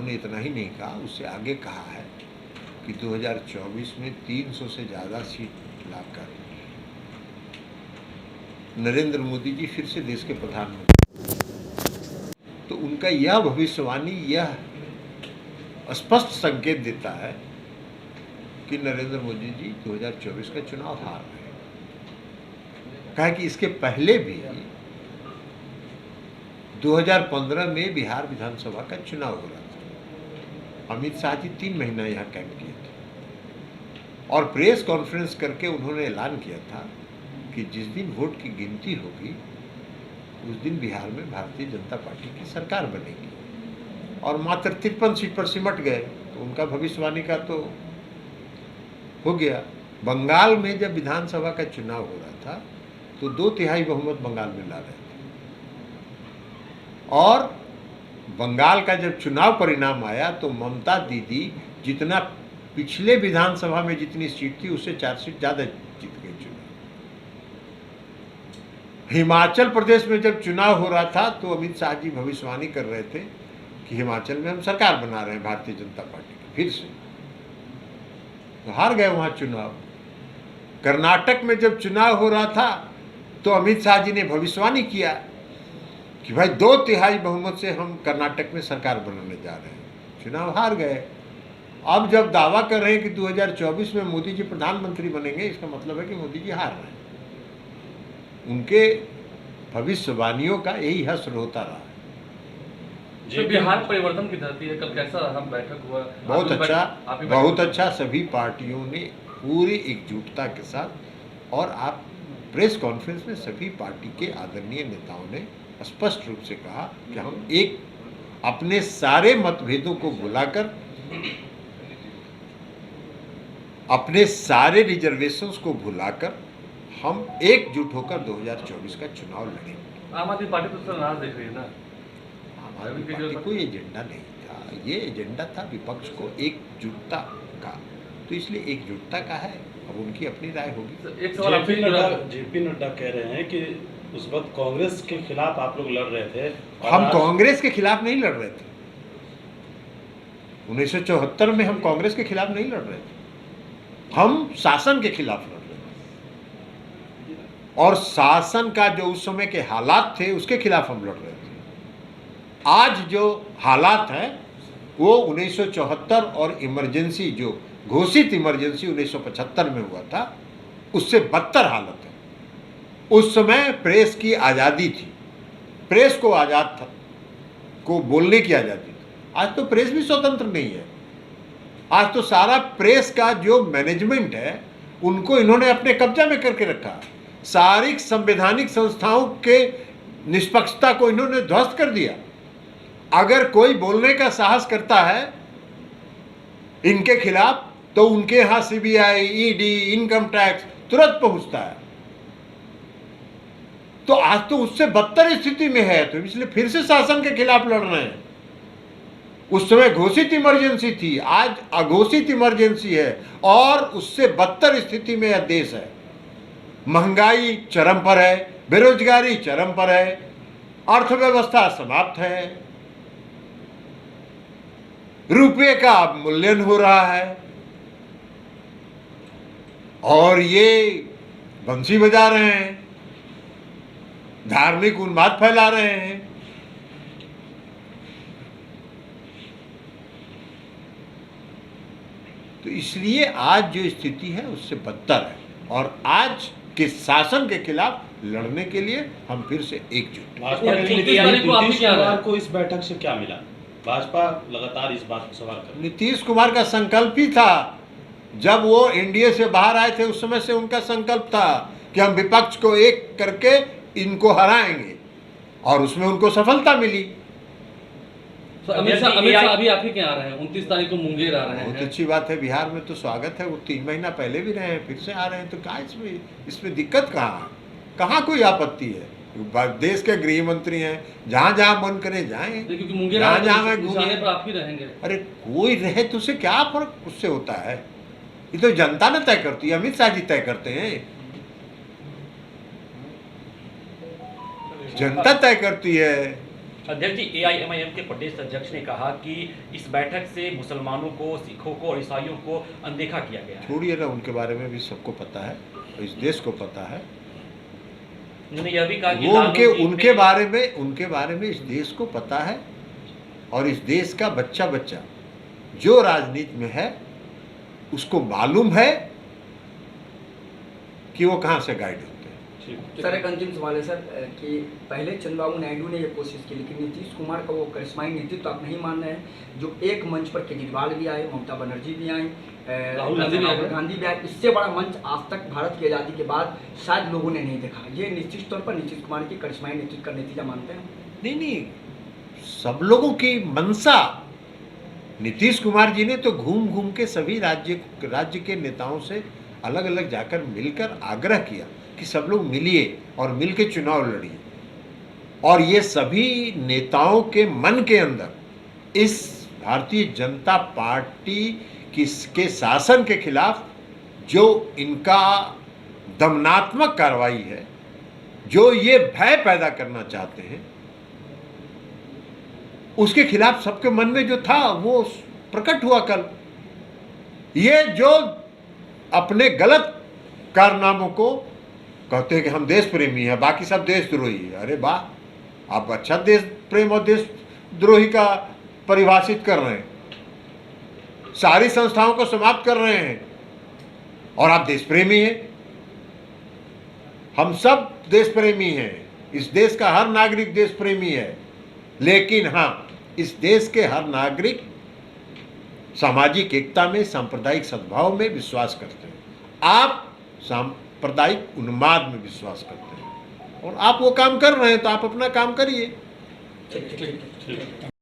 उन्होंने इतना ही नहीं कहा, उससे आगे कहा है कि 2024 में 300 से ज़्यादा सीट लाकर नरेंद्र मोदी जी फिर से देश के प्रधानमंत्री। तो उनका यह भविष्यवाणी, यह स्पष्ट संकेत देता है कि नरेंद्र मोदी जी 2024 का चुनाव हार रहे हैं। कहा कि इसके पहले भी 2015 में बिहार विधानसभा का चुनाव हो रहा था। अमित शाह जी 3 महीना यहाँ कैंप किए थे और प्रेस कॉन्फ्रेंस करके उन्होंने ऐलान किया था कि जिस दिन वोट की गिनती होगी उस दिन बिहार में भारतीय जनता पार्टी की सरकार बनेगी, और मात्र 53 सीट पर सिमट गए। तो उनका भविष्यवाणी का तो हो गया। बंगाल में जब विधानसभा का चुनाव हो रहा था तो 2/3 बहुमत बंगाल में ला रहे थे, और बंगाल का जब चुनाव परिणाम आया तो ममता दीदी जितना पिछले विधानसभा में जितनी सीट थी उससे 4 सीट ज़्यादा जीत गई चुनाव। हिमाचल प्रदेश में जब चुनाव हो रहा था तो अमित शाह जी भविष्यवाणी कर रहे थे कि हिमाचल में हम सरकार बना रहे हैं भारतीय जनता पार्टी की फिर से, तो हार गए वहाँ चुनाव। कर्नाटक में जब चुनाव हो रहा था तो अमित शाह जी ने भविष्यवाणी किया कि भाई 2/3 बहुमत से हम कर्नाटक में सरकार बनाने जा रहे हैं, चुनाव हार गए। अब जब दावा कर रहे हैं कि 2024 में मोदी जी प्रधानमंत्री बनेंगे, इसका मतलब है कि मोदी जी हार रहे हैं। उनके भविष्यवाणियों का यही हश्र होता रहा। तो बिहार परिवर्तन की धरती है, कल कैसा रहा बैठक हुआ? बहुत अच्छा सभी पार्टियों ने पूरी एकजुटता के साथ, और आप प्रेस कॉन्फ्रेंस में सभी पार्टी के आदरणीय नेताओं ने स्पष्ट रूप से कहा कि हम एक अपने सारे मतभेदों को भुलाकर, अपने सारे रिजर्वेशंस को भुलाकर हम एकजुट होकर 2024 का चुनाव लड़ेंगे। आम आदमी पार्टी तो नाराज देख रही है ना। आम आदमी पार्टी को ये एजेंडा नहीं था, ये एजेंडा था विपक्ष को एकजुटता का, तो इसलिए एकजुटता का है। अब उनकी अपनी राय होगी। एक सवाल जेपी नड्डा कह रहे हैं कि उस वक्त कांग्रेस के खिलाफ आप लोग लड़ रहे थे। हम कांग्रेस के खिलाफ नहीं लड़ रहे थे। 1974 में हम कांग्रेस के खिलाफ नहीं लड़ रहे थे, हम शासन के खिलाफ लड़ रहे थे, और शासन का जो उस समय के हालात थे उसके खिलाफ हम लड़ रहे थे। आज जो हालात हैं वो 1974 और इमरजेंसी जो घोषित इमरजेंसी 1975 में हुआ था उससे बदतर हालत है। उस समय प्रेस की आज़ादी थी, प्रेस को आज़ाद था, को बोलने की आज़ादी थी। आज तो प्रेस भी स्वतंत्र नहीं है। आज तो सारा प्रेस का जो मैनेजमेंट है उनको इन्होंने अपने कब्जा में करके रखा। सारी संवैधानिक संस्थाओं के निष्पक्षता को इन्होंने ध्वस्त कर दिया। अगर कोई बोलने का साहस करता है इनके खिलाफ तो उनके यहाँ सीबीआई, ईडी, इनकम टैक्स तुरंत पहुंचता है। तो आज तो उससे बदतर स्थिति में है, तो इसलिए फिर से शासन के खिलाफ लड़ रहे हैं। उस समय घोषित इमरजेंसी थी, आज अघोषित इमरजेंसी है, और उससे बदतर स्थिति में यह देश है। महंगाई चरम पर है, बेरोजगारी चरम पर है, अर्थव्यवस्था समाप्त है, रुपये का अवमूल्यन हो रहा है, और ये बंसी बजा रहे हैं, धार्मिक उन्माद फैला रहे हैं। तो इसलिए आज जो स्थिति है उससे बदतर है, और आज के शासन के खिलाफ लड़ने के लिए हम फिर से एकजुट हैं। भाजपा के नीतीश कुमार को इस बैठक से क्या मिला? भाजपा लगातार इस बात को सवाल कर रही है। नीतीश कुमार का संकल्प ही था, जब वो एनडीए से बाहर आए थे उस समय से उनका संकल्प था कि हम विपक्ष को एक करके इनको हराएंगे, और उसमें उनको सफलता मिली। तो अमित शाह अभी आप ही क्या आ रहे हैं? 29 तारीख को मुंगेर आ रहे हैं। बहुत अच्छी बात है, बिहार में तो स्वागत है। वो 3 महीना पहले भी रहे हैं, फिर से आ रहे हैं, तो क्या इसमें दिक्कत कहाँ कोई आपत्ति है? देश के गृह मंत्री हैं, जहाँ जहाँ मन करे जाएं, क्योंकि मुंगेर जहाँ मैं घूमने पर आप ही रहेंगे। अरे कोई रहे तो उससे क्या फर्क उससे होता है? ये तो जनता ने तय करती है, अमित शाह जी तय करते हैं, जनता तय करती है। अध्यक्ष जी, एआईएमआईएम के प्रदेश अध्यक्ष ने कहा कि इस बैठक से मुसलमानों को, सिखों को और ईसाइयों को अनदेखा किया गया है। छोड़िए ना, उनके बारे में भी सबको पता है, इस देश को पता है। उन्होंने यह भी कहा कि वो उनके लालू उनके बारे में इस देश को पता है, और इस देश का बच्चा बच्चा जो राजनीति में है उसको मालूम है कि वो कहाँ से गाइड होते हैं। सर, एक अंतिम सवाल है सर कि पहले चंद्रबाबू नायडू ने ये कोशिश की, लेकिन नीतीश कुमार का वो करिश्माई नेतृत्व आप नहीं मान रहे हैं। जो एक मंच पर केजरीवाल भी आए, ममता बनर्जी भी आई, राहुल गांधी भी आए। इससे बड़ा मंच आज तक भारत की आज़ादी के बाद शायद लोगों ने नहीं देखा। ये निश्चित तौर पर नीतीश कुमार की करिश्माई नेतृत्व का नतीजा मानते हैं? नहीं, सब लोगों की मंशा। नीतीश कुमार जी ने तो घूम घूम के सभी राज्य के नेताओं से अलग अलग जाकर मिलकर आग्रह किया कि सब लोग मिलिए और मिलके चुनाव लड़िए, और ये सभी नेताओं के मन के अंदर इस भारतीय जनता पार्टी के शासन के खिलाफ जो इनका दमनात्मक कार्रवाई है, जो ये भय पैदा करना चाहते हैं, उसके खिलाफ सबके मन में जो था वो प्रकट हुआ कल। ये जो अपने गलत कारनामों को कहते हैं कि हम देश प्रेमी हैं, बाकी सब देशद्रोही है। अरे वाह, आप अच्छा देश प्रेम और देशद्रोही का परिभाषित कर रहे हैं, सारी संस्थाओं को समाप्त कर रहे हैं, और आप देश प्रेमी हैं। हम सब देश प्रेमी हैं, इस देश का हर नागरिक देश प्रेमी है, लेकिन हाँ, इस देश के हर नागरिक सामाजिक एकता में, सांप्रदायिक सद्भाव में विश्वास करते हैं। आप सांप्रदायिक उन्माद में विश्वास करते हैं, और आप वो काम कर रहे हैं तो आप अपना काम करिए। ठीक।